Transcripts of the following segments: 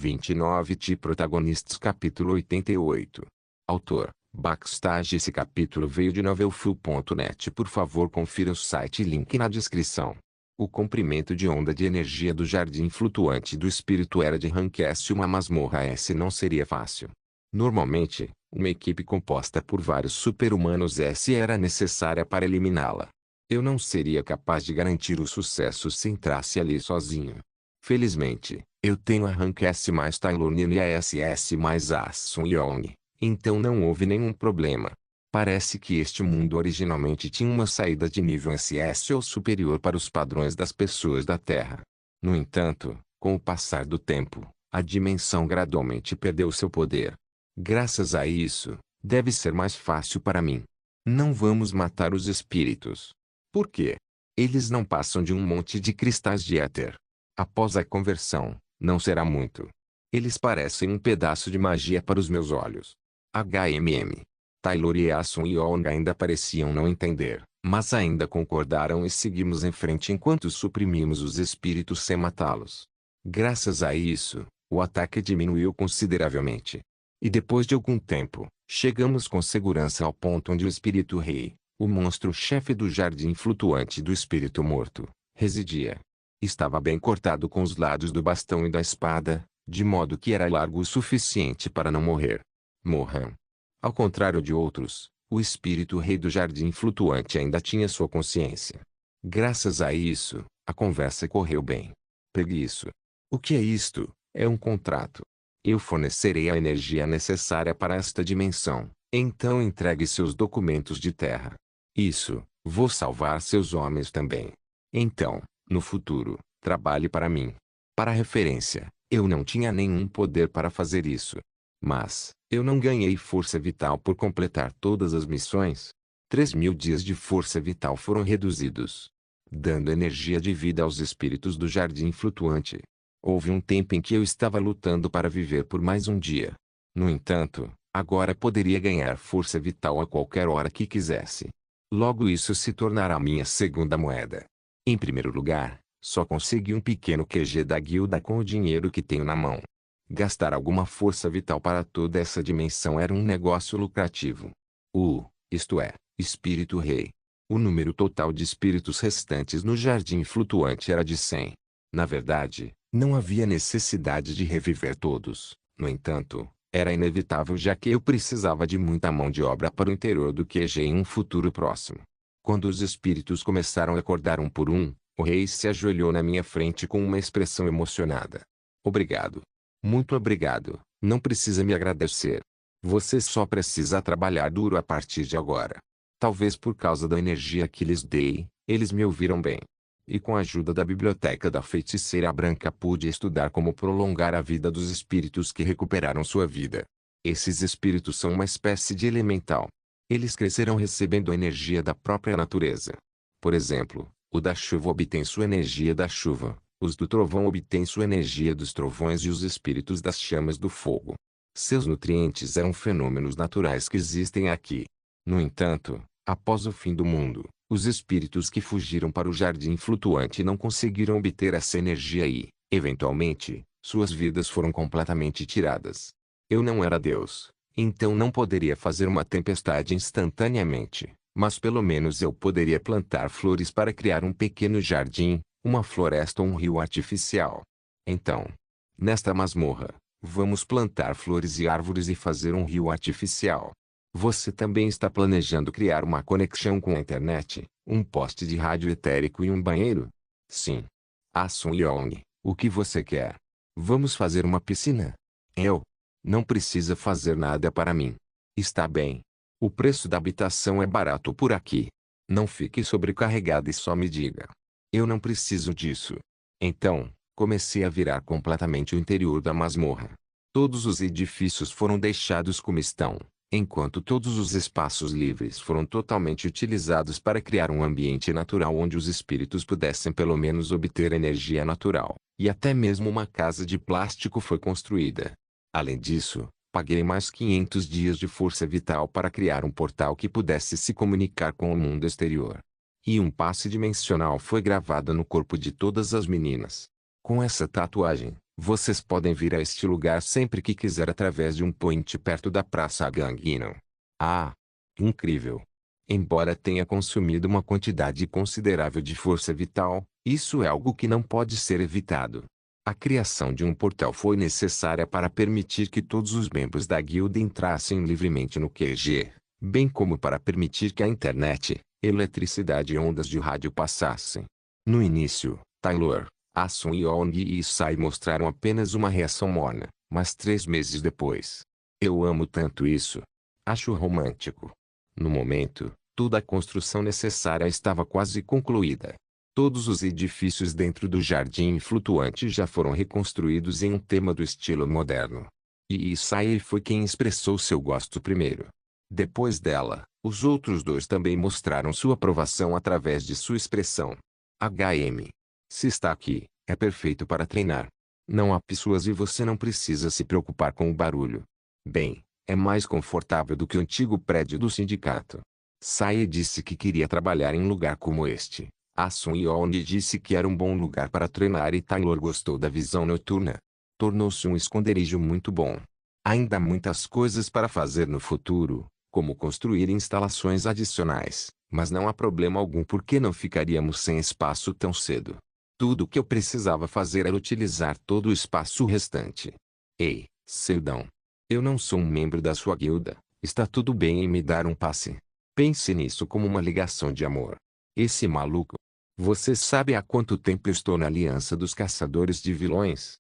29 de Protagonistas capítulo 88. Autor, Backstage. Esse capítulo veio de novelfull.net. Por favor confira o site e link na descrição. O comprimento de onda de energia do jardim flutuante do espírito era de rank S. Uma masmorra S não seria fácil. Normalmente, uma equipe composta por vários super-humanos S era necessária para eliminá-la. Eu não seria capaz de garantir o sucesso se entrasse ali sozinho. Felizmente, eu tenho a rank S mais Tylorine e a SS mais Asun Yong, então não houve nenhum problema. Parece que este mundo originalmente tinha uma saída de nível SS ou superior para os padrões das pessoas da Terra. No entanto, com o passar do tempo, a dimensão gradualmente perdeu seu poder. Graças a isso, deve ser mais fácil para mim. Não vamos matar os espíritos. Por quê? Eles não passam de um monte de cristais de éter. Após a conversão, não será muito. Eles parecem um pedaço de magia para os meus olhos. Taylor e Asun Yong ainda pareciam não entender, mas ainda concordaram e seguimos em frente enquanto suprimimos os espíritos sem matá-los. Graças a isso, o ataque diminuiu consideravelmente. E depois de algum tempo, chegamos com segurança ao ponto onde o espírito rei, o monstro-chefe do jardim flutuante do espírito morto, residia. Estava bem cortado com os lados do bastão e da espada, de modo que era largo o suficiente para não morrer. Mohan. Ao contrário de outros, o espírito rei do jardim flutuante ainda tinha sua consciência. Graças a isso, a conversa correu bem. Pegue isso. O que é isto? É um contrato. Eu fornecerei a energia necessária para esta dimensão, então entregue seus documentos de terra. Isso, vou salvar seus homens também. Então, no futuro, trabalhe para mim. Para referência, eu não tinha nenhum poder para fazer isso. Mas, eu não ganhei força vital por completar todas as missões. 3.000 dias de força vital foram reduzidos, dando energia de vida aos espíritos do jardim flutuante. Houve um tempo em que eu estava lutando para viver por mais um dia. No entanto, agora poderia ganhar força vital a qualquer hora que quisesse. Logo isso se tornará minha segunda moeda. Em primeiro lugar, só consegui um pequeno QG da guilda com o dinheiro que tenho na mão. Gastar alguma força vital para toda essa dimensão era um negócio lucrativo. Isto é, espírito rei. O número total de espíritos restantes no jardim flutuante era de 100. Na verdade, não havia necessidade de reviver todos. No entanto, era inevitável já que eu precisava de muita mão de obra para o interior do QG em um futuro próximo. Quando os espíritos começaram a acordar um por um, o rei se ajoelhou na minha frente com uma expressão emocionada. Obrigado. Muito obrigado, não precisa me agradecer. Você só precisa trabalhar duro a partir de agora. Talvez por causa da energia que lhes dei, eles me ouviram bem. E com a ajuda da biblioteca da feiticeira branca pude estudar como prolongar a vida dos espíritos que recuperaram sua vida. Esses espíritos são uma espécie de elemental. Eles crescerão recebendo a energia da própria natureza. Por exemplo, o da chuva obtém sua energia da chuva, os do trovão obtêm sua energia dos trovões e os espíritos das chamas do fogo. Seus nutrientes eram fenômenos naturais que existem aqui. No entanto, após o fim do mundo, os espíritos que fugiram para o jardim flutuante não conseguiram obter essa energia e, eventualmente, suas vidas foram completamente tiradas. Eu não era Deus, então não poderia fazer uma tempestade instantaneamente, mas pelo menos eu poderia plantar flores para criar um pequeno jardim, uma floresta ou um rio artificial. Então, nesta masmorra, vamos plantar flores e árvores e fazer um rio artificial. Você também está planejando criar uma conexão com a internet, um poste de rádio etérico e um banheiro? Sim. Asun Yong, o que você quer? Vamos fazer uma piscina? Não precisa fazer nada para mim. Está bem. O preço da habitação é barato por aqui. Não fique sobrecarregado e só me diga. Eu não preciso disso. Então, comecei a virar completamente o interior da masmorra. Todos os edifícios foram deixados como estão, enquanto todos os espaços livres foram totalmente utilizados para criar um ambiente natural onde os espíritos pudessem pelo menos obter energia natural, e até mesmo uma casa de plástico foi construída. Além disso, paguei mais 500 dias de força vital para criar um portal que pudesse se comunicar com o mundo exterior. E um passe dimensional foi gravado no corpo de todas as meninas. Com essa tatuagem, Vocês podem vir a este lugar sempre que quiser através de um point perto da Praça Gangneung. Ah! Incrível! Embora tenha consumido uma quantidade considerável de força vital, isso é algo que não pode ser evitado. A criação de um portal foi necessária para permitir que todos os membros da guilda entrassem livremente no QG, bem como para permitir que a internet, eletricidade e ondas de rádio passassem. No início, Taylor, Asun Yong e Sai mostraram apenas uma reação morna, mas 3 meses depois. Eu amo tanto isso. Acho romântico. No momento, toda a construção necessária estava quase concluída. Todos os edifícios dentro do jardim flutuante já foram reconstruídos em um tema do estilo moderno. E Isai foi quem expressou seu gosto primeiro. Depois dela, os outros dois também mostraram sua aprovação através de sua expressão. Se está aqui, é perfeito para treinar. Não há pessoas e você não precisa se preocupar com o barulho. Bem, é mais confortável do que o antigo prédio do sindicato. Sae disse que queria trabalhar em um lugar como este. Asun Yeon disse que era um bom lugar para treinar e Taylor gostou da visão noturna. Tornou-se um esconderijo muito bom. Ainda há muitas coisas para fazer no futuro, como construir instalações adicionais, mas não há problema algum porque não ficaríamos sem espaço tão cedo. Tudo o que eu precisava fazer era utilizar todo o espaço restante. Ei, Seldon. Eu não sou um membro da sua guilda, está tudo bem em me dar um passe. Pense nisso como uma ligação de amor. Esse maluco. Você sabe há quanto tempo eu estou na Aliança dos Caçadores de Vilões?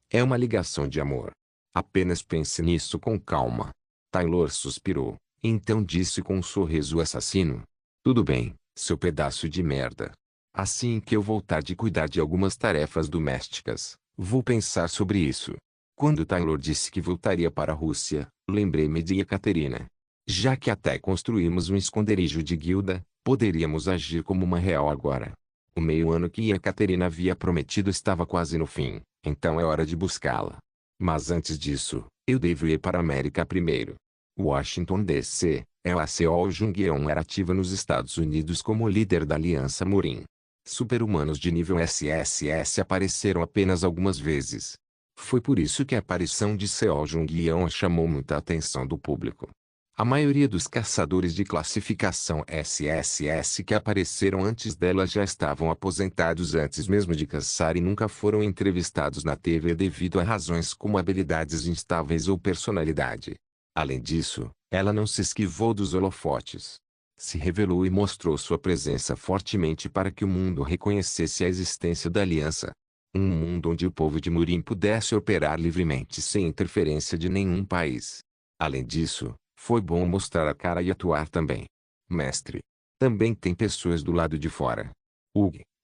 É uma ligação de amor. Apenas pense nisso com calma. Taylor suspirou, então disse com um sorriso assassino. Tudo bem, seu pedaço de merda. Assim que eu voltar de cuidar de algumas tarefas domésticas, vou pensar sobre isso. Quando Taylor disse que voltaria para a Rússia, lembrei-me de Ekaterina. Já que até construímos um esconderijo de guilda, poderíamos agir como uma real agora. O meio-ano que Ekaterina havia prometido estava quase no fim, então é hora de buscá-la. Mas antes disso, eu devo ir para a América primeiro. Washington DC, a Seol Jung-yeon era ativa nos Estados Unidos como líder da Aliança Murin. Super-humanos de nível SSS apareceram apenas algumas vezes. Foi por isso que a aparição de Seol Jung-yeon chamou muita atenção do público. A maioria dos caçadores de classificação SSS que apareceram antes dela já estavam aposentados antes mesmo de caçar e nunca foram entrevistados na TV devido a razões como habilidades instáveis ou personalidade. Além disso, ela não se esquivou dos holofotes. Se revelou e mostrou sua presença fortemente para que o mundo reconhecesse a existência da aliança. Um mundo onde o povo de Murim pudesse operar livremente sem interferência de nenhum país. Além disso, foi bom mostrar a cara e atuar também. Mestre. Também tem pessoas do lado de fora.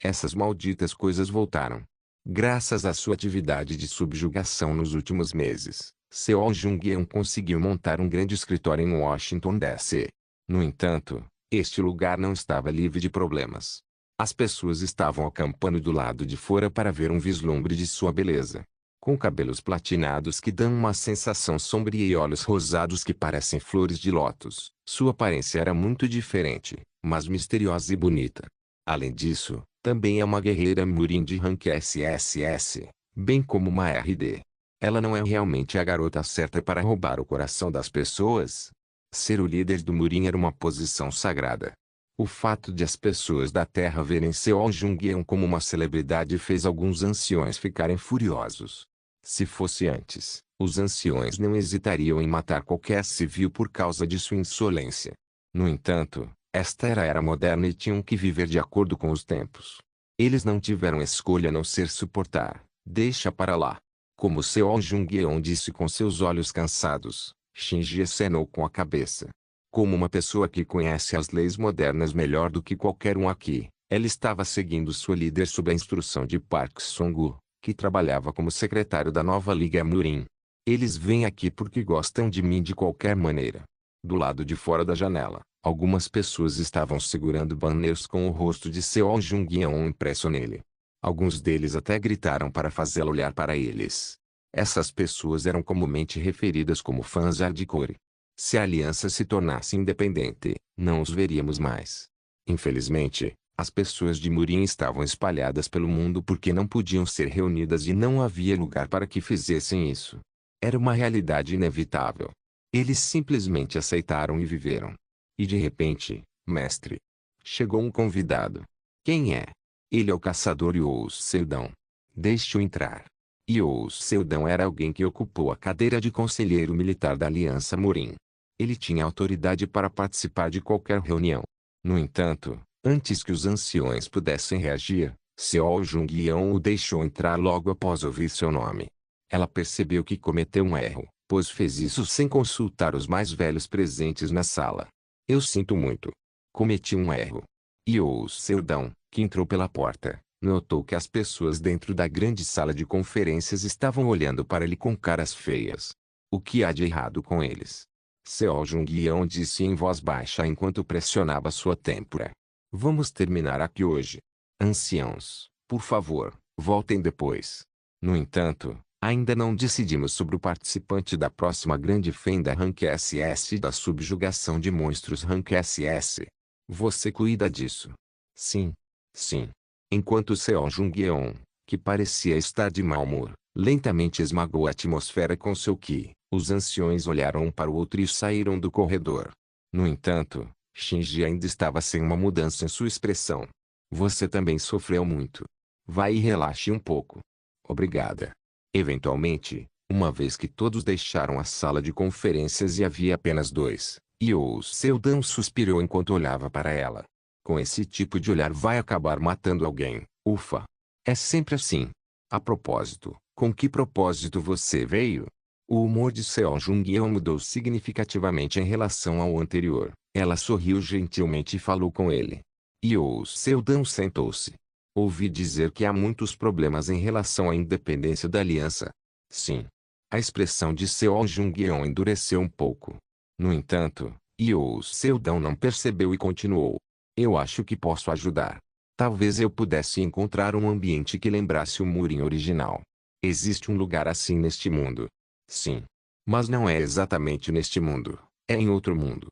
Essas malditas coisas voltaram. Graças à sua atividade de subjugação nos últimos meses, Seol Jung-yeon conseguiu montar um grande escritório em Washington DC. No entanto, este lugar não estava livre de problemas. As pessoas estavam acampando do lado de fora para ver um vislumbre de sua beleza. Com cabelos platinados que dão uma sensação sombria e olhos rosados que parecem flores de lótus, sua aparência era muito diferente, mas misteriosa e bonita. Além disso, também é uma guerreira Murin de rank SSS, bem como uma RD. Ela não é realmente a garota certa para roubar o coração das pessoas? Ser o líder do Murin era uma posição sagrada. O fato de as pessoas da Terra verem Seol Jung-yeon como uma celebridade fez alguns anciões ficarem furiosos. Se fosse antes, os anciões não hesitariam em matar qualquer civil por causa de sua insolência. No entanto, esta era a era moderna e tinham que viver de acordo com os tempos. Eles não tiveram escolha a não ser suportar. Deixa para lá. Como Seol Jung-yeon disse com seus olhos cansados, Shinji acenou com a cabeça. Como uma pessoa que conhece as leis modernas melhor do que qualquer um aqui, ela estava seguindo sua líder sob a instrução de Park Song-woo, que trabalhava como secretário da nova Liga Murin. Eles vêm aqui porque gostam de mim de qualquer maneira. Do lado de fora da janela, algumas pessoas estavam segurando banners com o rosto de Seol Jung-yeon impresso nele. Alguns deles até gritaram para fazê-la olhar para eles. Essas pessoas eram comumente referidas como fãs hardcore. Se a aliança se tornasse independente, não os veríamos mais. Infelizmente, As pessoas de Murim estavam espalhadas pelo mundo porque não podiam ser reunidas e não havia lugar para que fizessem isso. Era uma realidade inevitável. Eles simplesmente aceitaram e viveram. E de repente, mestre, chegou um convidado. Quem é? Ele é o caçador Yous Seldão. Deixe-o entrar. Yous Seldão era alguém que ocupou a cadeira de conselheiro militar da Aliança Murim. Ele tinha autoridade para participar de qualquer reunião. No entanto, antes que os anciões pudessem reagir, Seol Jung-yeon o deixou entrar logo após ouvir seu nome. Ela percebeu que cometeu um erro, pois fez isso sem consultar os mais velhos presentes na sala. Eu sinto muito. Cometi um erro. Yous Seldão, que entrou pela porta, notou que as pessoas dentro da grande sala de conferências estavam olhando para ele com caras feias. O que há de errado com eles? Seol Jung-yeon disse em voz baixa enquanto pressionava sua têmpora. Vamos terminar aqui hoje. Anciãos, por favor, voltem depois. No entanto, ainda não decidimos sobre o participante da próxima grande fenda Rank SS da subjugação de monstros Rank SS. Você cuida disso? Sim. Sim. Enquanto Seol Jung-yeon, que parecia estar de mau humor, lentamente esmagou a atmosfera com seu ki, os anciões olharam um para o outro e saíram do corredor. No entanto, Shinji ainda estava sem uma mudança em sua expressão. Você também sofreu muito. Vá e relaxe um pouco. Obrigada. Eventualmente, uma vez que todos deixaram a sala de conferências e havia apenas dois, Yous Seldão suspirou enquanto olhava para ela. Com esse tipo de olhar vai acabar matando alguém, ufa. É sempre assim. A propósito, com que propósito você veio? O humor de Seol Jung-yeon mudou significativamente em relação ao anterior. Ela sorriu gentilmente e falou com ele. Yous Seldão sentou-se. Ouvi dizer que há muitos problemas em relação à independência da aliança. Sim. A expressão de Seol Jung-yeon endureceu um pouco. No entanto, Yous Seldão não percebeu e continuou. Eu acho que posso ajudar. Talvez eu pudesse encontrar um ambiente que lembrasse o Murim original. Existe um lugar assim neste mundo. Sim. Mas não é exatamente neste mundo. É em outro mundo.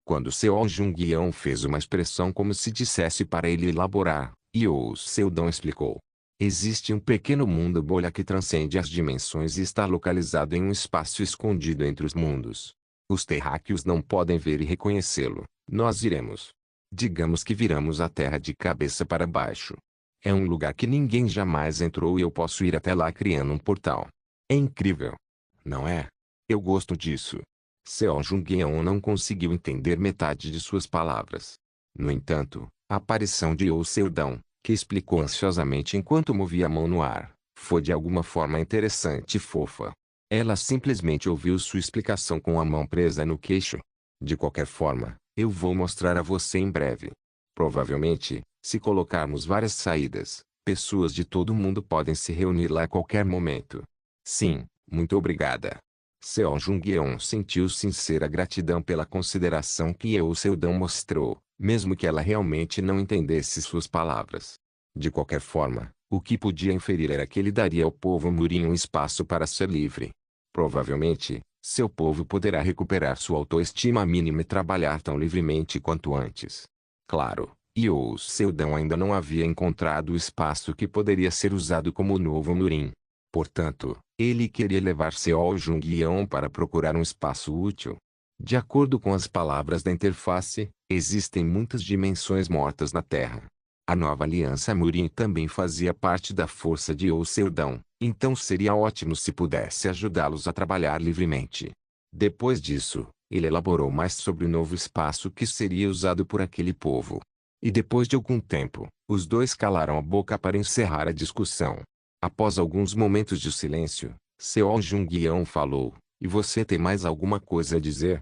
Quando Seol Jung-yeon fez uma expressão como se dissesse para ele elaborar, Yous Seldão explicou. Existe um pequeno mundo bolha que transcende as dimensões e está localizado em um espaço escondido entre os mundos. Os terráqueos não podem ver e reconhecê-lo. Nós iremos. Digamos que viramos a Terra de cabeça para baixo. É um lugar que ninguém jamais entrou e eu posso ir até lá criando um portal. É incrível. Não é? Eu gosto disso. Seol Jung-yeon não conseguiu entender metade de suas palavras. No entanto, a aparição de Yous Seldão, que explicou ansiosamente enquanto movia a mão no ar, foi de alguma forma interessante e fofa. Ela simplesmente ouviu sua explicação com a mão presa no queixo. De qualquer forma, eu vou mostrar a você em breve. Provavelmente, se colocarmos várias saídas, pessoas de todo mundo podem se reunir lá a qualquer momento. Sim, muito obrigada. Seol Jung-yeon sentiu sincera gratidão pela consideração que Yeux Seldão mostrou, mesmo que ela realmente não entendesse suas palavras. De qualquer forma, o que podia inferir era que ele daria ao povo Murim um espaço para ser livre. Provavelmente, seu povo poderá recuperar sua autoestima mínima e trabalhar tão livremente quanto antes. Claro, Yeux Seldão ainda não havia encontrado o espaço que poderia ser usado como o novo Murim. Portanto, ele queria levar Seol Jung-yeon para procurar um espaço útil. De acordo com as palavras da interface, existem muitas dimensões mortas na Terra. A nova aliança Murim também fazia parte da força de Yeux Seldão, então seria ótimo se pudesse ajudá-los a trabalhar livremente. Depois disso, ele elaborou mais sobre o novo espaço que seria usado por aquele povo. E depois de algum tempo, os dois calaram a boca para encerrar a discussão. Após alguns momentos de silêncio, Seol Jung-yeon falou, e você tem mais alguma coisa a dizer?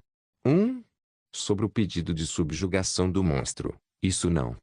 Sobre o pedido de subjugação do monstro, isso não.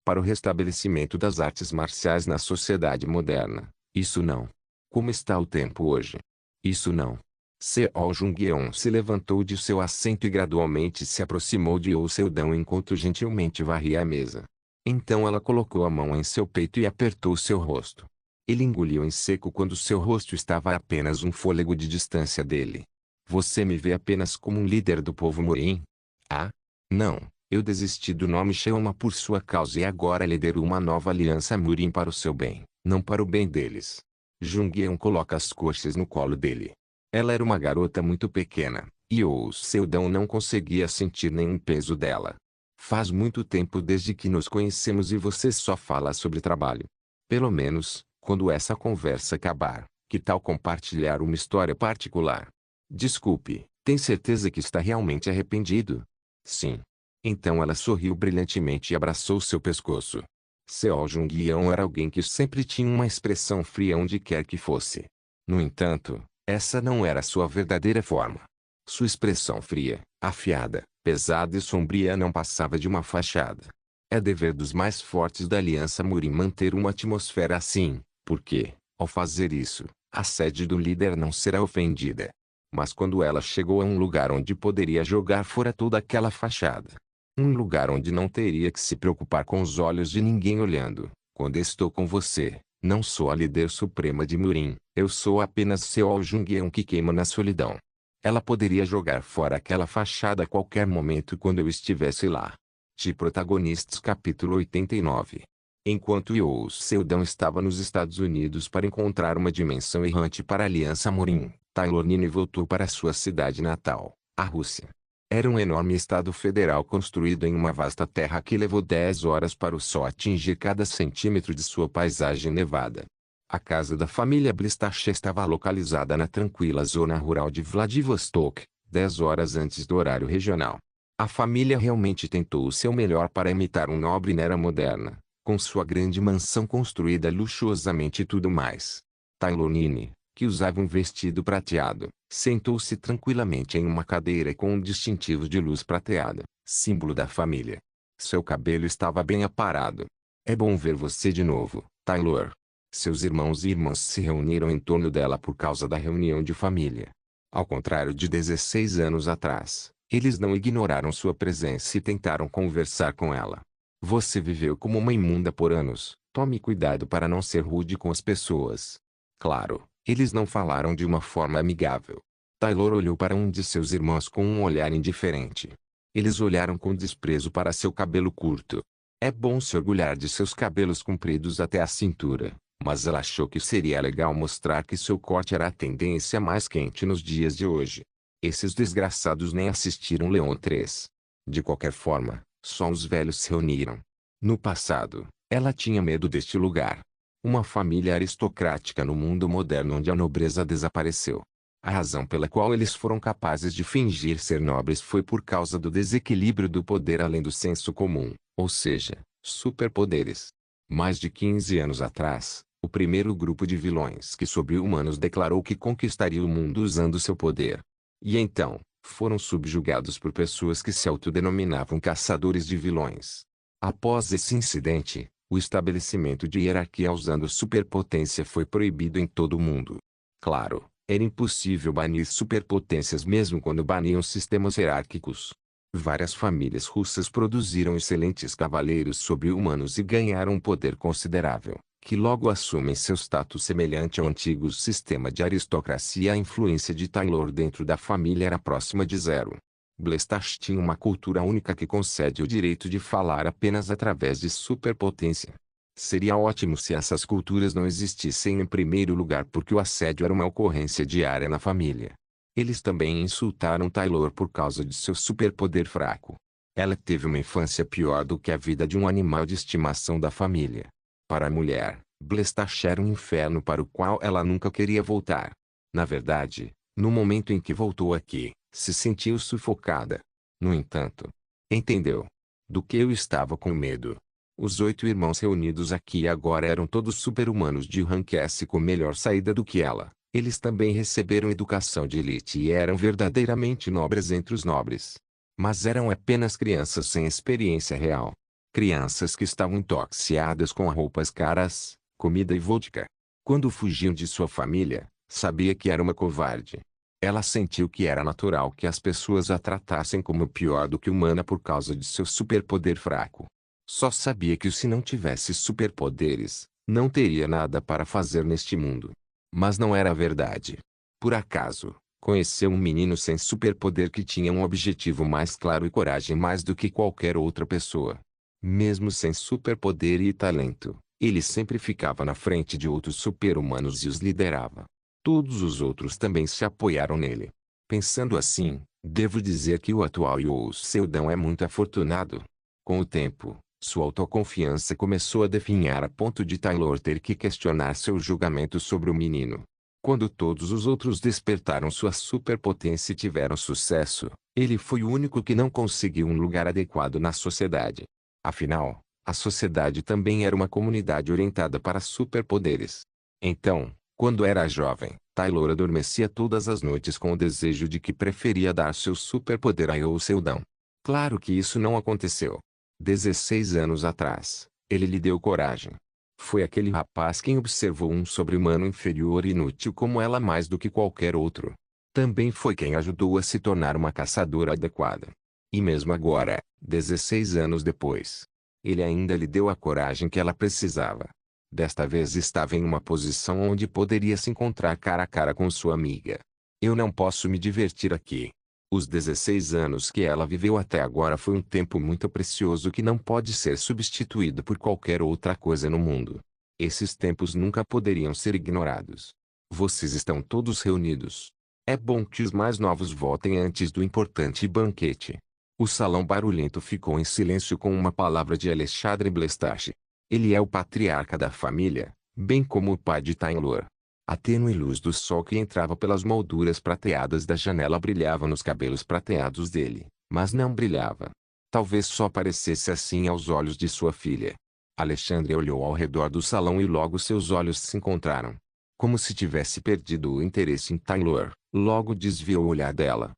Para o restabelecimento das artes marciais na sociedade moderna, isso não. Como está o tempo hoje? Isso não. Seol Jung-yeon se levantou de seu assento e gradualmente se aproximou de Yeux Seldão enquanto gentilmente varria a mesa. Então ela colocou a mão em seu peito e apertou seu rosto. Ele engoliu em seco quando seu rosto estava a apenas um fôlego de distância dele. Você me vê apenas como um líder do povo Murim? Ah? Não. Eu desisti do nome Sheoma por sua causa e agora lidero uma nova aliança Murin para o seu bem, não para o bem deles. Jung-Eun coloca as coxas no colo dele. Ela era uma garota muito pequena, e o Seudão não conseguia sentir nenhum peso dela. Faz muito tempo desde que nos conhecemos e você só fala sobre trabalho. Pelo menos, quando essa conversa acabar, que tal compartilhar uma história particular? Desculpe, tem certeza que está realmente arrependido? Sim. Então ela sorriu brilhantemente e abraçou seu pescoço. Seo Jung-Yeon era alguém que sempre tinha uma expressão fria onde quer que fosse. No entanto, essa não era sua verdadeira forma. Sua expressão fria, afiada, pesada e sombria não passava de uma fachada. É dever dos mais fortes da Aliança Murin manter uma atmosfera assim, porque, ao fazer isso, a sede do líder não será ofendida. Mas quando ela chegou a um lugar onde poderia jogar fora toda aquela fachada, um lugar onde não teria que se preocupar com os olhos de ninguém olhando. Quando estou com você, não sou a líder suprema de Murin, eu sou apenas Seo Jung-Eun que queima na solidão. Ela poderia jogar fora aquela fachada a qualquer momento quando eu estivesse lá. De Protagonistas capítulo 89. Enquanto Yoo Seudão estava nos Estados Unidos para encontrar uma dimensão errante para a Aliança Murin, Tailor-Nini voltou para sua cidade natal, a Rússia. Era um enorme estado federal construído em uma vasta terra que levou 10 horas para o sol atingir cada centímetro de sua paisagem nevada. A casa da família Blistach estava localizada na tranquila zona rural de Vladivostok, 10 horas antes do horário regional. A família realmente tentou o seu melhor para imitar um nobre na era moderna, com sua grande mansão construída luxuosamente e tudo mais. Tailor-Nini, que usava um vestido prateado, sentou-se tranquilamente em uma cadeira com um distintivo de luz prateada, símbolo da família. Seu cabelo estava bem aparado. É bom ver você de novo, Taylor. Seus irmãos e irmãs se reuniram em torno dela por causa da reunião de família. Ao contrário de 16 anos atrás, eles não ignoraram sua presença e tentaram conversar com ela. Você viveu como uma imunda por anos, tome cuidado para não ser rude com as pessoas. Claro, eles não falaram de uma forma amigável. Taylor olhou para um de seus irmãos com um olhar indiferente. Eles olharam com desprezo para seu cabelo curto. É bom se orgulhar de seus cabelos compridos até a cintura, mas ela achou que seria legal mostrar que seu corte era a tendência mais quente nos dias de hoje. Esses desgraçados nem assistiram Leon 3. De qualquer forma, só os velhos se reuniram. No passado, ela tinha medo deste lugar. Uma família aristocrática no mundo moderno onde a nobreza desapareceu. A razão pela qual eles foram capazes de fingir ser nobres foi por causa do desequilíbrio do poder além do senso comum, ou seja, superpoderes. Mais de 15 anos atrás, o primeiro grupo de vilões que sobre-humanos declarou que conquistaria o mundo usando seu poder. E então, foram subjugados por pessoas que se autodenominavam caçadores de vilões. Após esse incidente, o estabelecimento de hierarquia usando superpotência foi proibido em todo o mundo. Claro, era impossível banir superpotências mesmo quando baniam sistemas hierárquicos. Várias famílias russas produziram excelentes cavaleiros sobre-humanos e ganharam um poder considerável, que logo assumem seu status semelhante ao antigo sistema de aristocracia. A influência de Taylor dentro da família era próxima de zero. Blestach tinha uma cultura única que concede o direito de falar apenas através de superpotência. Seria ótimo se essas culturas não existissem em primeiro lugar porque o assédio era uma ocorrência diária na família. Eles também insultaram Taylor por causa de seu superpoder fraco. Ela teve uma infância pior do que a vida de um animal de estimação da família. Para a mulher, Blestach era um inferno para o qual ela nunca queria voltar. Na verdade, no momento em que voltou aqui, se sentiu sufocada. No entanto, entendeu. Do que eu estava com medo. Os 8 irmãos reunidos aqui agora eram todos super-humanos de rank S com melhor saída do que ela. Eles também receberam educação de elite e eram verdadeiramente nobres entre os nobres. Mas eram apenas crianças sem experiência real. Crianças que estavam intoxicadas com roupas caras, comida e vodka. Quando fugiam de sua família, sabia que era uma covarde. Ela sentiu que era natural que as pessoas a tratassem como pior do que humana por causa de seu superpoder fraco. Só sabia que se não tivesse superpoderes, não teria nada para fazer neste mundo. Mas não era verdade. Por acaso, Conheceu um menino sem superpoder que tinha um objetivo mais claro e coragem mais do que qualquer outra pessoa. Mesmo sem superpoder e talento, ele sempre ficava na frente de outros super-humanos e os liderava. Todos os outros também se apoiaram nele. Pensando assim, devo dizer que o atual Youssou Seldon é muito afortunado. Com o tempo, sua autoconfiança começou a definhar a ponto de Taylor ter que questionar seu julgamento sobre o menino. Quando todos os outros despertaram sua superpotência e tiveram sucesso, ele foi o único que não conseguiu um lugar adequado na sociedade. Afinal, a sociedade também era uma comunidade orientada para superpoderes. Então, quando era jovem, Taylor adormecia todas as noites com o desejo de que preferia dar seu superpoder a Youssou Seldon. Claro que isso não aconteceu. 16 anos atrás, ele lhe deu coragem. Foi aquele rapaz quem observou um sobre-humano inferior e inútil como ela mais do que qualquer outro. Também foi quem ajudou a se tornar uma caçadora adequada. E mesmo agora, 16 anos depois, ele ainda lhe deu a coragem que ela precisava. Desta vez estava em uma posição onde poderia se encontrar cara a cara com sua amiga. Eu não posso me divertir aqui. Os 16 anos que ela viveu até agora foi um tempo muito precioso que não pode ser substituído por qualquer outra coisa no mundo. Esses tempos nunca poderiam ser ignorados. Vocês estão todos reunidos. É bom que os mais novos voltem antes do importante banquete. O salão barulhento ficou em silêncio com uma palavra de Alexandre Blestache. Ele é o patriarca da família, bem como o pai de Taylor. A tênue luz do sol que entrava pelas molduras prateadas da janela brilhava nos cabelos prateados dele, mas não brilhava. Talvez só parecesse assim aos olhos de sua filha. Alexandre olhou ao redor do salão e logo seus olhos se encontraram. Como se tivesse perdido o interesse em Taylor, logo desviou o olhar dela.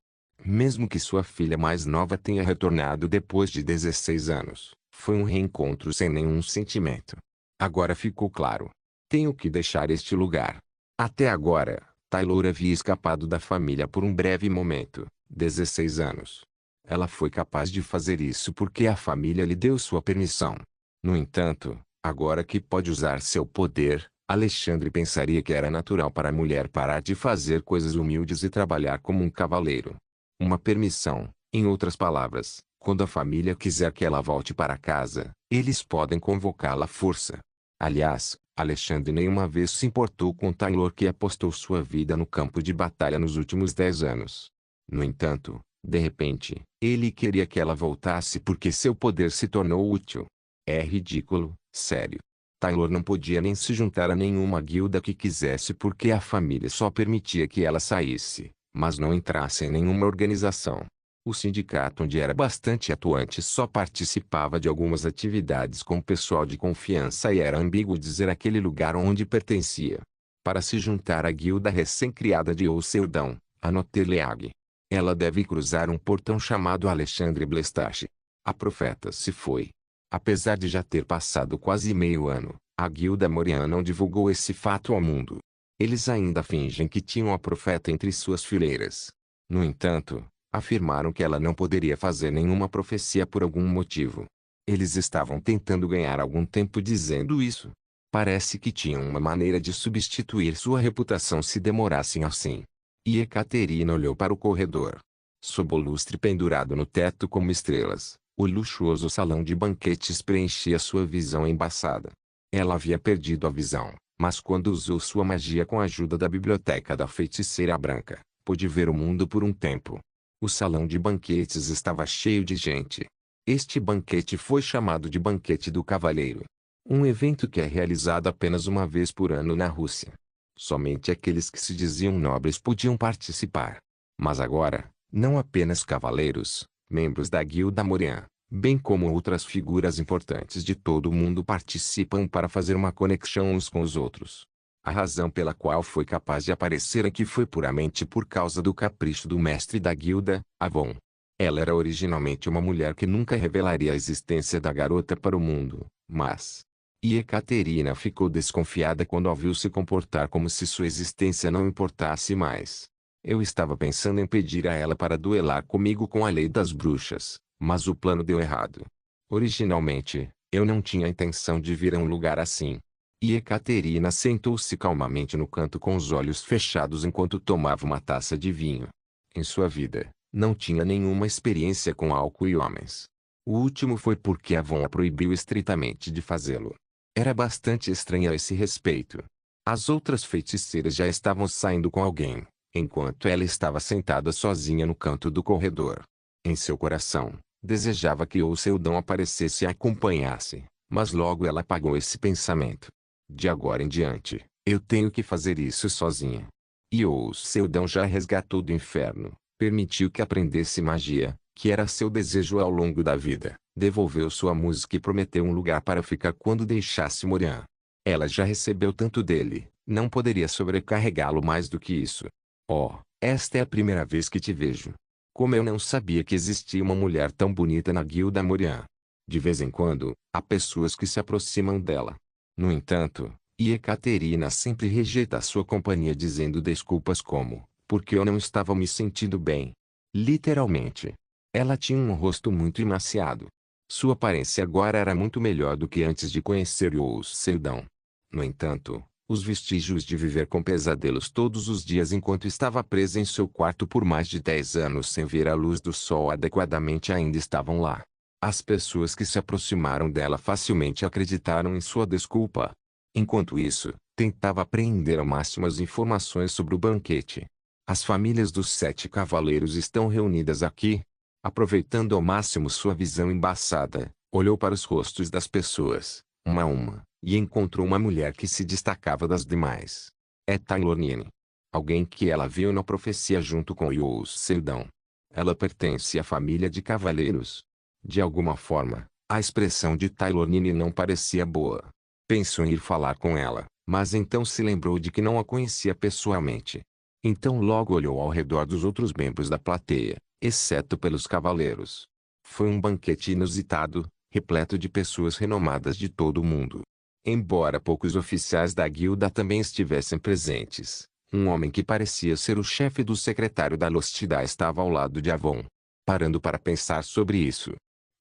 Mesmo que sua filha mais nova tenha retornado depois de 16 anos, foi um reencontro sem nenhum sentimento. Agora ficou claro. Tenho que deixar este lugar. Até agora, Taylor havia escapado da família por um breve momento, 16 anos. Ela foi capaz de fazer isso porque a família lhe deu sua permissão. No entanto, agora que pode usar seu poder, Alexandre pensaria que era natural para a mulher parar de fazer coisas humildes e trabalhar como um cavaleiro. Uma permissão, em outras palavras, quando a família quiser que ela volte para casa, eles podem convocá-la à força. Aliás, Alexandre nenhuma vez se importou com Taylor que apostou sua vida no campo de batalha nos últimos 10 anos. No entanto, de repente, ele queria que ela voltasse porque seu poder se tornou útil. É ridículo, sério. Taylor não podia nem se juntar a nenhuma guilda que quisesse porque a família só permitia que ela saísse, mas não entrasse em nenhuma organização. O sindicato onde era bastante atuante só participava de algumas atividades com pessoal de confiança e era ambíguo dizer aquele lugar onde pertencia. Para se juntar à guilda recém-criada de Youssou Seldon, a Noteleag, ela deve cruzar um portão chamado Alexandre Blestache. A profeta se foi. Apesar de já ter passado quase meio ano, a guilda Morian não divulgou esse fato ao mundo. Eles ainda fingem que tinham a profeta entre suas fileiras. No entanto, afirmaram que ela não poderia fazer nenhuma profecia por algum motivo. Eles estavam tentando ganhar algum tempo dizendo isso. Parece que tinham uma maneira de substituir sua reputação se demorassem assim. E Ekaterina olhou para o corredor. Sob o lustre pendurado no teto como estrelas, o luxuoso salão de banquetes preenchia sua visão embaçada. Ela havia perdido a visão, mas quando usou sua magia com a ajuda da biblioteca da feiticeira branca, pôde ver o mundo por um tempo. O salão de banquetes estava cheio de gente. Este banquete foi chamado de Banquete do Cavaleiro. Um evento que é realizado apenas uma vez por ano na Rússia. Somente aqueles que se diziam nobres podiam participar. Mas agora, não apenas cavaleiros, membros da Guilda Morian, bem como outras figuras importantes de todo o mundo participam para fazer uma conexão uns com os outros. A razão pela qual foi capaz de aparecer aqui foi puramente por causa do capricho do mestre da guilda, Avon. Ela era originalmente uma mulher que nunca revelaria a existência da garota para o mundo, mas... Ekaterina ficou desconfiada quando a viu se comportar como se sua existência não importasse mais. Eu estava pensando em pedir a ela para duelar comigo com a lei das bruxas, mas o plano deu errado. Originalmente, eu não tinha a intenção de vir a um lugar assim. E Ekaterina sentou-se calmamente no canto com os olhos fechados enquanto tomava uma taça de vinho. Em sua vida, não tinha nenhuma experiência com álcool e homens. O último foi porque Avon a proibiu estritamente de fazê-lo. Era bastante estranha a esse respeito. As outras feiticeiras já estavam saindo com alguém, enquanto ela estava sentada sozinha no canto do corredor. Em seu coração, desejava que o Seldon aparecesse e a acompanhasse, mas logo ela apagou esse pensamento. De agora em diante, eu tenho que fazer isso sozinha. E o Seldon já resgatou do inferno, permitiu que aprendesse magia, que era seu desejo ao longo da vida, devolveu sua música e prometeu um lugar para ficar quando deixasse Morian. Ela já recebeu tanto dele, não poderia sobrecarregá-lo mais do que isso. Oh, esta é a primeira vez que te vejo. Como eu não sabia que existia uma mulher tão bonita na Guilda Morian. De vez em quando, há pessoas que se aproximam dela. No entanto, Ekaterina sempre rejeita a sua companhia dizendo desculpas como, porque eu não estava me sentindo bem. Literalmente. Ela tinha um rosto muito emaciado. Sua aparência agora era muito melhor do que antes de conhecer o Seldon. No entanto, os vestígios de viver com pesadelos todos os dias enquanto estava presa em seu quarto por mais de 10 anos sem ver a luz do sol adequadamente ainda estavam lá. As pessoas que se aproximaram dela facilmente acreditaram em sua desculpa. Enquanto isso, tentava apreender ao máximo as informações sobre o banquete. As famílias dos 7 cavaleiros estão reunidas aqui. Aproveitando ao máximo sua visão embaçada, olhou para os rostos das pessoas, uma a uma, e encontrou uma mulher que se destacava das demais. É Tailornine. Alguém que ela viu na profecia junto com Yous Seldon. Ela pertence à família de cavaleiros. De alguma forma, a expressão de Tailornine não parecia boa. Pensou em ir falar com ela, mas então se lembrou de que não a conhecia pessoalmente. Então logo olhou ao redor dos outros membros da plateia, exceto pelos cavaleiros. Foi um banquete inusitado, repleto de pessoas renomadas de todo o mundo. Embora poucos oficiais da guilda também estivessem presentes, um homem que parecia ser o chefe do secretário da Lostida estava ao lado de Avon. Parando para pensar sobre isso.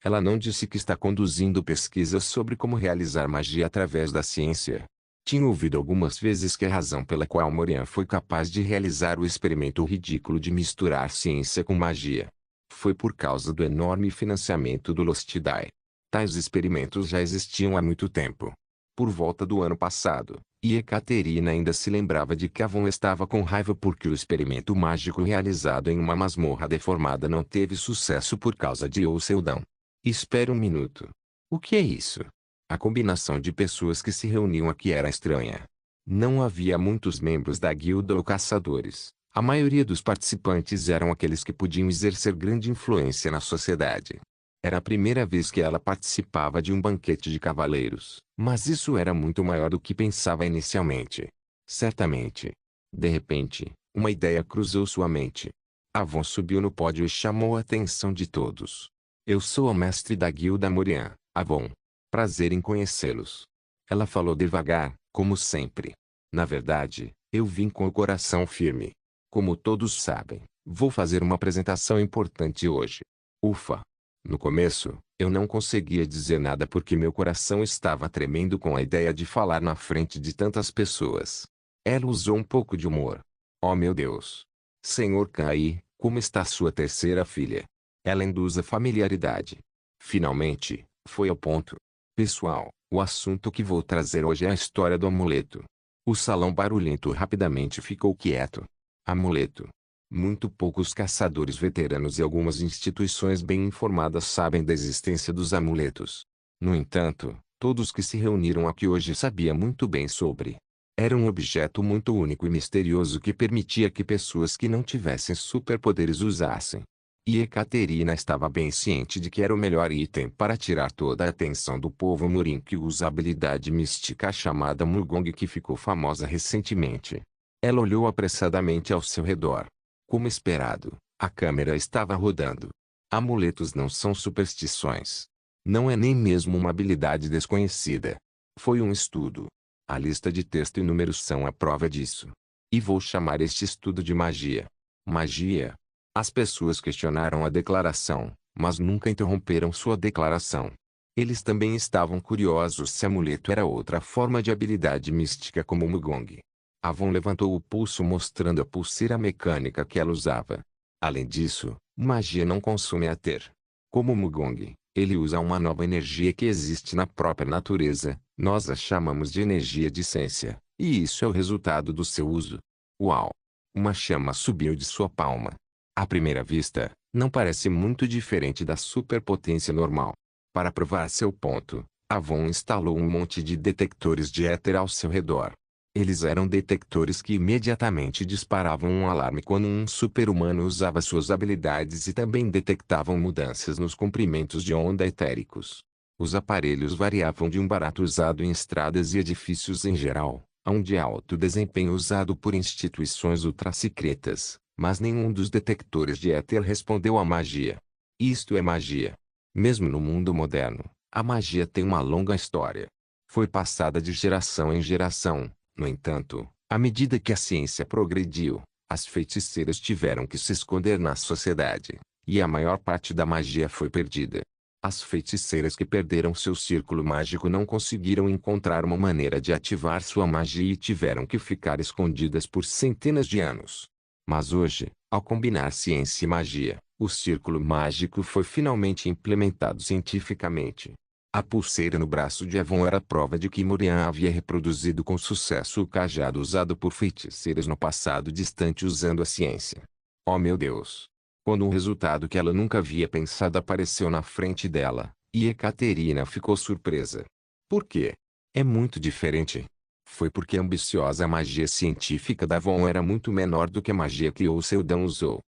Ela não disse que está conduzindo pesquisas sobre como realizar magia através da ciência. Tinha ouvido algumas vezes que a razão pela qual Morian foi capaz de realizar o experimento ridículo de misturar ciência com magia foi por causa do enorme financiamento do Lostidai. Tais experimentos já existiam há muito tempo. Por volta do ano passado, Ekaterina ainda se lembrava de que Avon estava com raiva porque o experimento mágico realizado em uma masmorra deformada não teve sucesso por causa de Seldon. Espere um minuto. O que é isso? A combinação de pessoas que se reuniam aqui era estranha. Não havia muitos membros da guilda ou caçadores. A maioria dos participantes eram aqueles que podiam exercer grande influência na sociedade. Era a primeira vez que ela participava de um banquete de cavaleiros, mas isso era muito maior do que pensava inicialmente. Certamente. De repente, uma ideia cruzou sua mente. Avon subiu no pódio e chamou a atenção de todos. Eu sou a mestre da guilda Morian, Avon. Prazer em conhecê-los. Ela falou devagar, como sempre. Na verdade, eu vim com o coração firme. Como todos sabem, vou fazer uma apresentação importante hoje. Ufa! No começo, eu não conseguia dizer nada porque meu coração estava tremendo com a ideia de falar na frente de tantas pessoas. Ela usou um pouco de humor. Oh meu Deus! Senhor Kai, como está sua terceira filha? Ela induz a familiaridade. Finalmente, foi ao ponto. Pessoal, o assunto que vou trazer hoje é a história do amuleto. O salão barulhento rapidamente ficou quieto. Amuleto. Muito poucos caçadores veteranos e algumas instituições bem informadas sabem da existência dos amuletos. No entanto, todos que se reuniram aqui hoje sabiam muito bem sobre. Era um objeto muito único e misterioso que permitia que pessoas que não tivessem superpoderes usassem. E Ekaterina estava bem ciente de que era o melhor item para tirar toda a atenção do povo Murin que usa a habilidade mística chamada Mugong que ficou famosa recentemente. Ela olhou apressadamente ao seu redor. Como esperado, a câmera estava rodando. Amuletos não são superstições. Não é nem mesmo uma habilidade desconhecida. Foi um estudo. A lista de texto e números são a prova disso. E vou chamar este estudo de magia. Magia? As pessoas questionaram a declaração, mas nunca interromperam sua declaração. Eles também estavam curiosos se amuleto era outra forma de habilidade mística como o Mugong. Avon levantou o pulso mostrando a pulseira mecânica que ela usava. Além disso, magia não consome éter. Como o Mugong, ele usa uma nova energia que existe na própria natureza, nós a chamamos de energia de essência, e isso é o resultado do seu uso. Uau! Uma chama subiu de sua palma. À primeira vista, não parece muito diferente da superpotência normal. Para provar seu ponto, Avon instalou um monte de detectores de éter ao seu redor. Eles eram detectores que imediatamente disparavam um alarme quando um super-humano usava suas habilidades e também detectavam mudanças nos comprimentos de onda etéricos. Os aparelhos variavam de um barato usado em estradas e edifícios em geral, a um de alto desempenho usado por instituições ultrasecretas, mas nenhum dos detectores de éter respondeu à magia. Isto é magia. Mesmo no mundo moderno, a magia tem uma longa história. Foi passada de geração em geração. No entanto, à medida que a ciência progrediu, as feiticeiras tiveram que se esconder na sociedade, e a maior parte da magia foi perdida. As feiticeiras que perderam seu círculo mágico não conseguiram encontrar uma maneira de ativar sua magia e tiveram que ficar escondidas por centenas de anos. Mas hoje, ao combinar ciência e magia, o círculo mágico foi finalmente implementado cientificamente. A pulseira no braço de Avon era prova de que Morian havia reproduzido com sucesso o cajado usado por feiticeiras no passado distante usando a ciência. Oh meu Deus! Quando um resultado que ela nunca havia pensado apareceu na frente dela, e Ekaterina ficou surpresa. Por quê? É muito diferente. Foi porque a ambiciosa magia científica da Avon era muito menor do que a magia que o Seldão usou.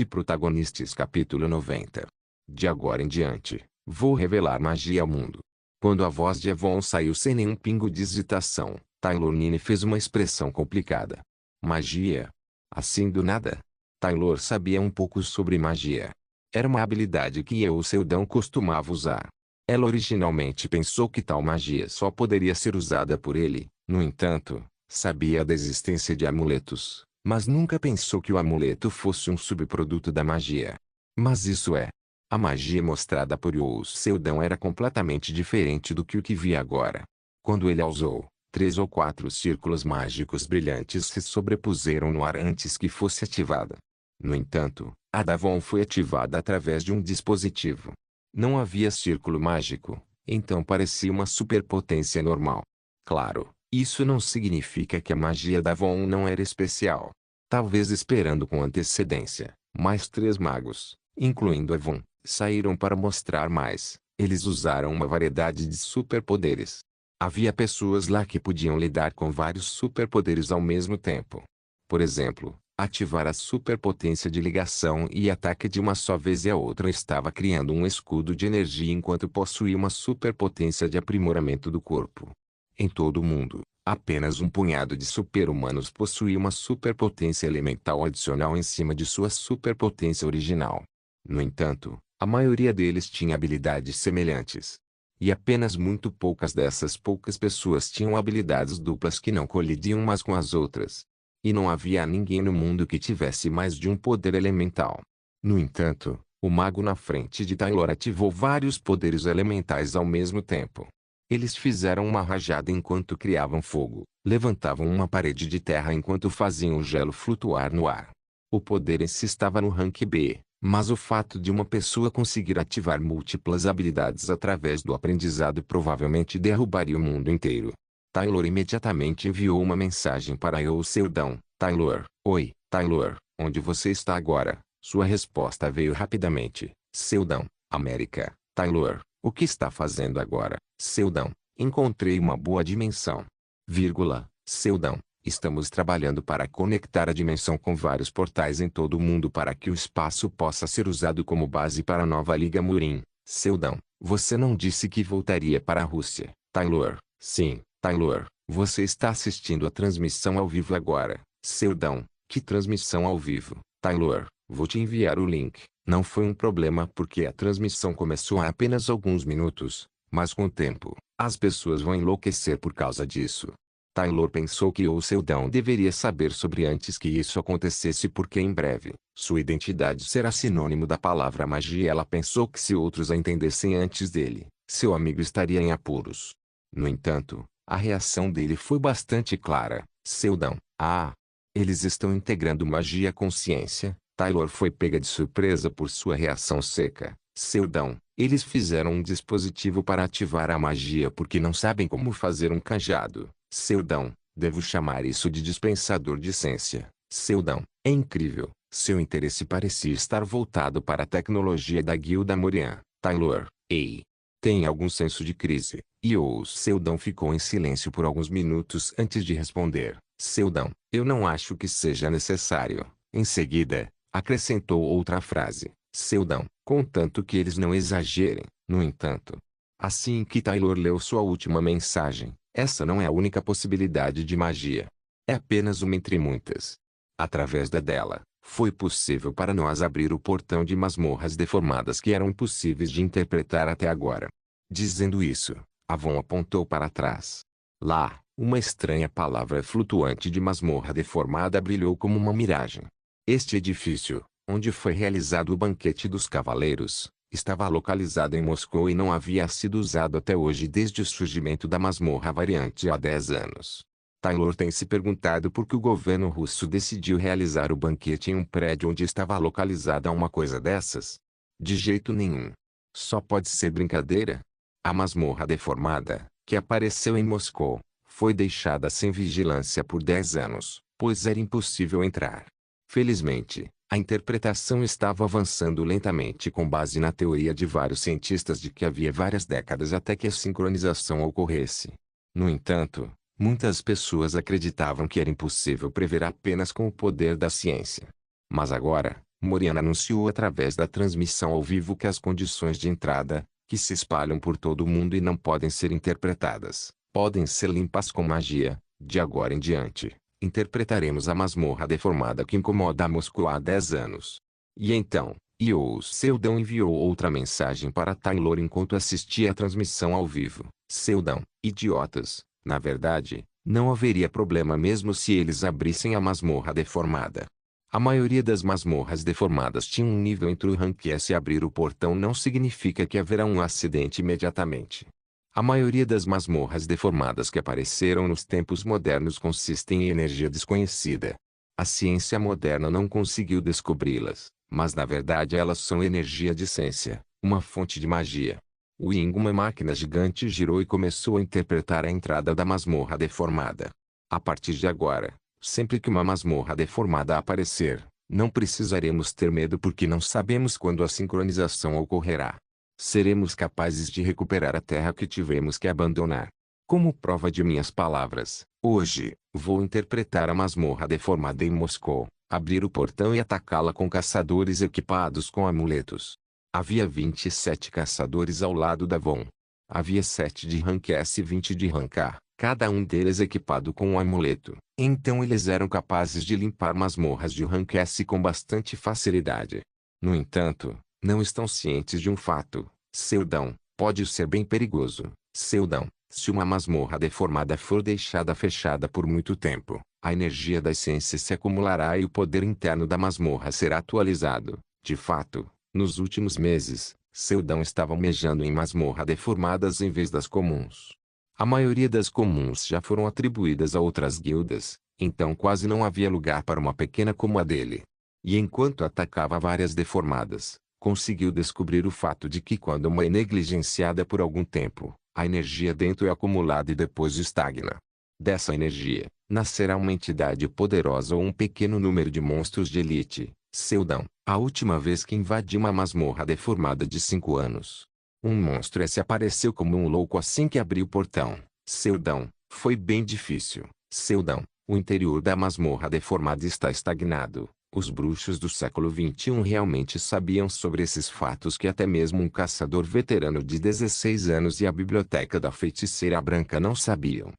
Protagonistas capítulo 90. De agora em diante, vou revelar magia ao mundo. Quando a voz de Avon saiu sem nenhum pingo de hesitação, Taylor Nine fez uma expressão complicada. Magia? Assim do nada? Taylor sabia um pouco sobre magia. Era uma habilidade que o Seldão costumava usar. Ela originalmente pensou que tal magia só poderia ser usada por ele, no entanto, sabia da existência de amuletos, mas nunca pensou que o amuleto fosse um subproduto da magia. Mas isso é. A magia mostrada por Seldão era completamente diferente do que o que via agora. Quando ele a usou, 3 ou 4 círculos mágicos brilhantes se sobrepuseram no ar antes que fosse ativada. No entanto, a da Avon foi ativada através de um dispositivo. Não havia círculo mágico, então parecia uma superpotência normal. Claro, isso não significa que a magia da Avon não era especial. Talvez esperando com antecedência, mais 3 magos, incluindo Avon, saíram para mostrar mais. Eles usaram uma variedade de superpoderes. Havia pessoas lá que podiam lidar com vários superpoderes ao mesmo tempo. Por exemplo, ativar a superpotência de ligação e ataque de uma só vez e a outra estava criando um escudo de energia enquanto possuía uma superpotência de aprimoramento do corpo. Em todo o mundo, apenas um punhado de super-humanos possuía uma superpotência elemental adicional em cima de sua superpotência original. No entanto, a maioria deles tinha habilidades semelhantes. E apenas muito poucas dessas poucas pessoas tinham habilidades duplas que não colidiam umas com as outras. E não havia ninguém no mundo que tivesse mais de um poder elemental. No entanto, o mago na frente de Taylor ativou vários poderes elementais ao mesmo tempo. Eles fizeram uma rajada enquanto criavam fogo, levantavam uma parede de terra enquanto faziam o gelo flutuar no ar. O poder em si estava no rank B, mas o fato de uma pessoa conseguir ativar múltiplas habilidades através do aprendizado provavelmente derrubaria o mundo inteiro. Taylor imediatamente enviou uma mensagem para Seldão. Taylor, oi, Taylor, onde você está agora? Sua resposta veio rapidamente. Seldão, América. Taylor, o que está fazendo agora? Seldão, encontrei uma boa dimensão. Seldão, estamos trabalhando para conectar a dimensão com vários portais em todo o mundo para que o espaço possa ser usado como base para a nova Liga Murim. Seldão, você não disse que voltaria para a Rússia. Taylor, sim. Taylor, você está assistindo a transmissão ao vivo agora. Seldão, que transmissão ao vivo? Taylor, vou te enviar o link. Não foi um problema porque a transmissão começou há apenas alguns minutos, mas com o tempo, as pessoas vão enlouquecer por causa disso. Taylor pensou que o Seldão deveria saber sobre antes que isso acontecesse porque em breve, sua identidade será sinônimo da palavra magia e ela pensou que se outros a entendessem antes dele, Seu amigo estaria em apuros. No entanto, a reação dele foi bastante clara. Seldon, eles estão integrando magia com ciência. Taylor foi pega de surpresa por sua reação seca. Seldon, eles fizeram um dispositivo para ativar a magia porque não sabem como fazer um cajado. Seldon, devo chamar isso de dispensador de ciência. Seldon, é incrível. Seu interesse parecia estar voltado para a tecnologia da Guilda Morian. Taylor, ei. Tem algum senso de crise? Seldon ficou em silêncio por alguns minutos antes de responder. Seldon, eu não acho que seja necessário. Em seguida, acrescentou outra frase. Seldon, contanto que eles não exagerem. No entanto, assim que Taylor leu sua última mensagem, essa não é a única possibilidade de magia. É apenas uma entre muitas. Através dela, foi possível para nós abrir o portão de masmorras deformadas que eram impossíveis de interpretar até agora. Dizendo isso, Avon apontou para trás. Lá, uma estranha palavra flutuante de masmorra deformada brilhou como uma miragem. Este edifício, onde foi realizado o banquete dos cavaleiros, estava localizado em Moscou e não havia sido usado até hoje desde o surgimento da masmorra variante há 10 anos. Taylor tem se perguntado por que o governo russo decidiu realizar o banquete em um prédio onde estava localizada uma coisa dessas. De jeito nenhum. Só pode ser brincadeira. A masmorra deformada, que apareceu em Moscou, foi deixada sem vigilância por 10 anos, pois era impossível entrar. Felizmente, a interpretação estava avançando lentamente com base na teoria de vários cientistas de que havia várias décadas até que a sincronização ocorresse. No entanto, muitas pessoas acreditavam que era impossível prever apenas com o poder da ciência. Mas agora, Morian anunciou através da transmissão ao vivo que as condições de entrada, que se espalham por todo o mundo e não podem ser interpretadas, podem ser limpas com magia. De agora em diante, interpretaremos a masmorra deformada que incomoda Moscou há 10 anos. E então, Seldon enviou outra mensagem para Taylor enquanto assistia à transmissão ao vivo. Seldon, idiotas. Na verdade, não haveria problema mesmo se eles abrissem a masmorra deformada. A maioria das masmorras deformadas tinha um nível entre o rank S e abrir o portão não significa que haverá um acidente imediatamente. A maioria das masmorras deformadas que apareceram nos tempos modernos consistem em energia desconhecida. A ciência moderna não conseguiu descobri-las, mas na verdade elas são energia de ciência, uma fonte de magia. Uma máquina gigante girou e começou a interpretar a entrada da masmorra deformada. A partir de agora, sempre que uma masmorra deformada aparecer, não precisaremos ter medo porque não sabemos quando a sincronização ocorrerá. Seremos capazes de recuperar a terra que tivemos que abandonar. Como prova de minhas palavras, hoje, vou interpretar a masmorra deformada em Moscou, abrir o portão e atacá-la com caçadores equipados com amuletos. Havia 27 caçadores ao lado da Von. Havia 7 de rank S e 20 de rank A, cada um deles equipado com um amuleto. Então eles eram capazes de limpar masmorras de rank S com bastante facilidade. No entanto, não estão cientes de um fato. Seldon, pode ser bem perigoso. Seldon, se uma masmorra deformada for deixada fechada por muito tempo, a energia das ciências se acumulará e o poder interno da masmorra será atualizado. De fato, nos últimos meses, Seldon estava almejando em masmorra deformadas em vez das comuns. A maioria das comuns já foram atribuídas a outras guildas, então quase não havia lugar para uma pequena como a dele. E enquanto atacava várias deformadas, conseguiu descobrir o fato de que quando uma é negligenciada por algum tempo, a energia dentro é acumulada e depois estagna. Dessa energia, nascerá uma entidade poderosa ou um pequeno número de monstros de elite. Seldon, a última vez que invadi uma masmorra deformada de 5 anos. Um monstro se apareceu como um louco assim que abri o portão. Seldon, foi bem difícil. Seldon, o interior da masmorra deformada está estagnado. Os bruxos do século XXI realmente sabiam sobre esses fatos que até mesmo um caçador veterano de 16 anos e a biblioteca da feiticeira branca não sabiam.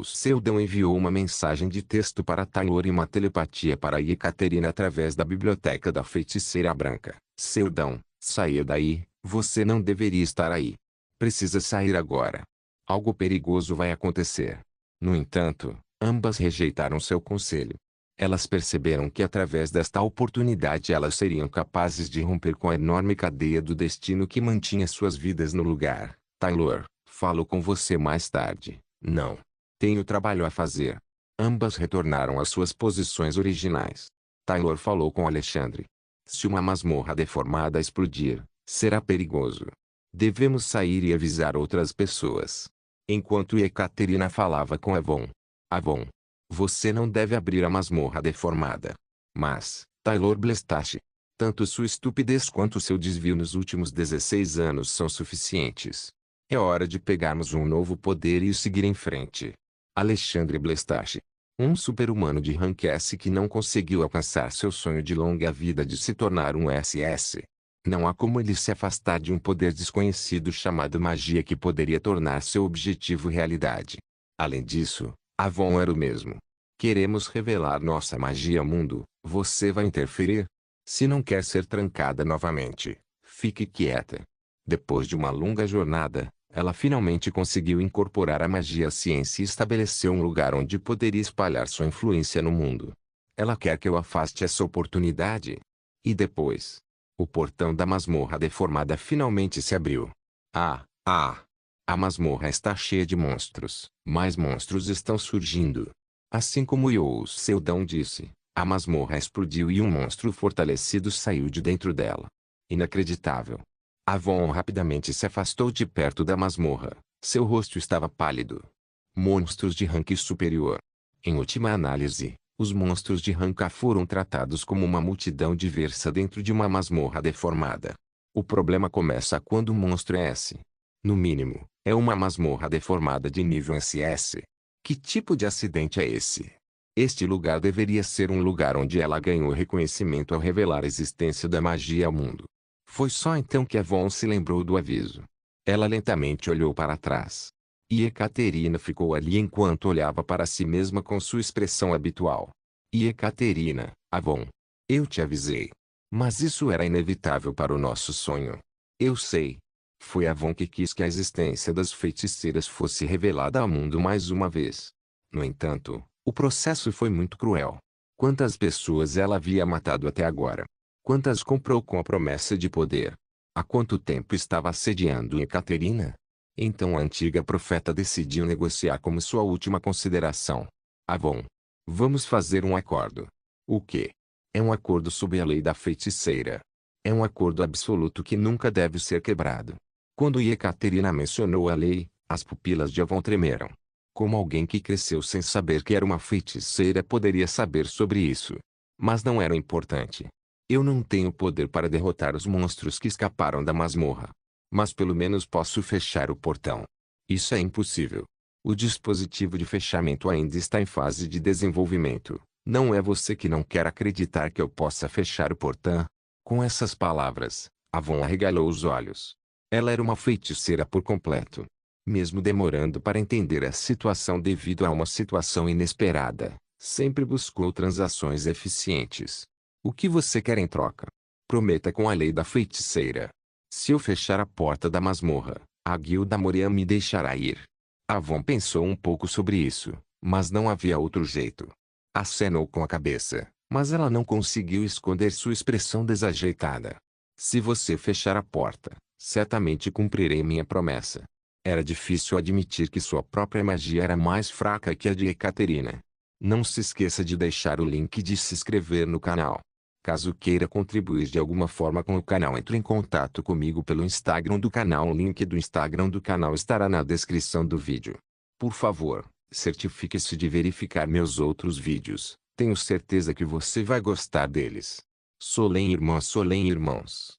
Seldon enviou uma mensagem de texto para Taylor e uma telepatia para Yekaterina através da biblioteca da feiticeira branca. Seldon, saia daí, você não deveria estar aí. Precisa sair agora. Algo perigoso vai acontecer. No entanto, ambas rejeitaram seu conselho. Elas perceberam que através desta oportunidade elas seriam capazes de romper com a enorme cadeia do destino que mantinha suas vidas no lugar. Taylor, falo com você mais tarde. Não. Tenho trabalho a fazer. Ambas retornaram às suas posições originais. Taylor falou com Alexandre. Se uma masmorra deformada explodir, será perigoso. Devemos sair e avisar outras pessoas. Enquanto Ekaterina falava com Avon. Avon. Você não deve abrir a masmorra deformada. Mas, Taylor Blestache. Tanto sua estupidez quanto seu desvio nos últimos 16 anos são suficientes. É hora de pegarmos um novo poder e seguir em frente. Alexandre Blestache. Um super-humano de rank S que não conseguiu alcançar seu sonho de longa vida de se tornar um SS. Não há como ele se afastar de um poder desconhecido chamado magia que poderia tornar seu objetivo realidade. Além disso, Avon era o mesmo. Queremos revelar nossa magia ao mundo, você vai interferir? Se não quer ser trancada novamente, fique quieta. Depois de uma longa jornada, ela finalmente conseguiu incorporar a magia à ciência e estabeleceu um lugar onde poderia espalhar sua influência no mundo. Ela quer que eu afaste essa oportunidade. E depois? O portão da masmorra deformada finalmente se abriu. A masmorra está cheia de monstros. Mais monstros estão surgindo. Assim como Youo Seldon disse, a masmorra explodiu e um monstro fortalecido saiu de dentro dela. Inacreditável. Avon rapidamente se afastou de perto da masmorra. Seu rosto estava pálido. Monstros de rank superior. Em última análise, os monstros de rank A foram tratados como uma multidão diversa dentro de uma masmorra deformada. O problema começa quando o monstro é S. No mínimo, é uma masmorra deformada de nível SS. Que tipo de acidente é esse? Este lugar deveria ser um lugar onde ela ganhou reconhecimento ao revelar a existência da magia ao mundo. Foi só então que Avon se lembrou do aviso. Ela lentamente olhou para trás. E Ekaterina ficou ali enquanto olhava para si mesma com sua expressão habitual. E Ekaterina, Avon. Eu te avisei. Mas isso era inevitável para o nosso sonho. Eu sei. Foi Avon que quis que a existência das feiticeiras fosse revelada ao mundo mais uma vez. No entanto, o processo foi muito cruel. Quantas pessoas ela havia matado até agora? Quantas comprou com a promessa de poder? Há quanto tempo estava assediando Ekaterina? Então a antiga profeta decidiu negociar como sua última consideração. Avon. Vamos fazer um acordo. O quê? É um acordo sob a lei da feiticeira. É um acordo absoluto que nunca deve ser quebrado. Quando Ekaterina mencionou a lei, as pupilas de Avon tremeram. Como alguém que cresceu sem saber que era uma feiticeira poderia saber sobre isso? Mas não era importante. Eu não tenho poder para derrotar os monstros que escaparam da masmorra. Mas pelo menos posso fechar o portão. Isso é impossível. O dispositivo de fechamento ainda está em fase de desenvolvimento. Não é você que não quer acreditar que eu possa fechar o portão? Com essas palavras, Avon arregalou os olhos. Ela era uma feiticeira por completo. Mesmo demorando para entender a situação devido a uma situação inesperada, sempre buscou transações eficientes. O que você quer em troca? Prometa com a lei da feiticeira. Se eu fechar a porta da masmorra, a guilda Moria me deixará ir. Avon pensou um pouco sobre isso, mas não havia outro jeito. Acenou com a cabeça, mas ela não conseguiu esconder sua expressão desajeitada. Se você fechar a porta, certamente cumprirei minha promessa. Era difícil admitir que sua própria magia era mais fraca que a de Ekaterina. Não se esqueça de deixar o link de se inscrever no canal. Caso queira contribuir de alguma forma com o canal, entre em contato comigo pelo Instagram do canal. O link do Instagram do canal estará na descrição do vídeo. Por favor, certifique-se de verificar meus outros vídeos. Tenho certeza que você vai gostar deles. Solem irmãs, Solem irmãos.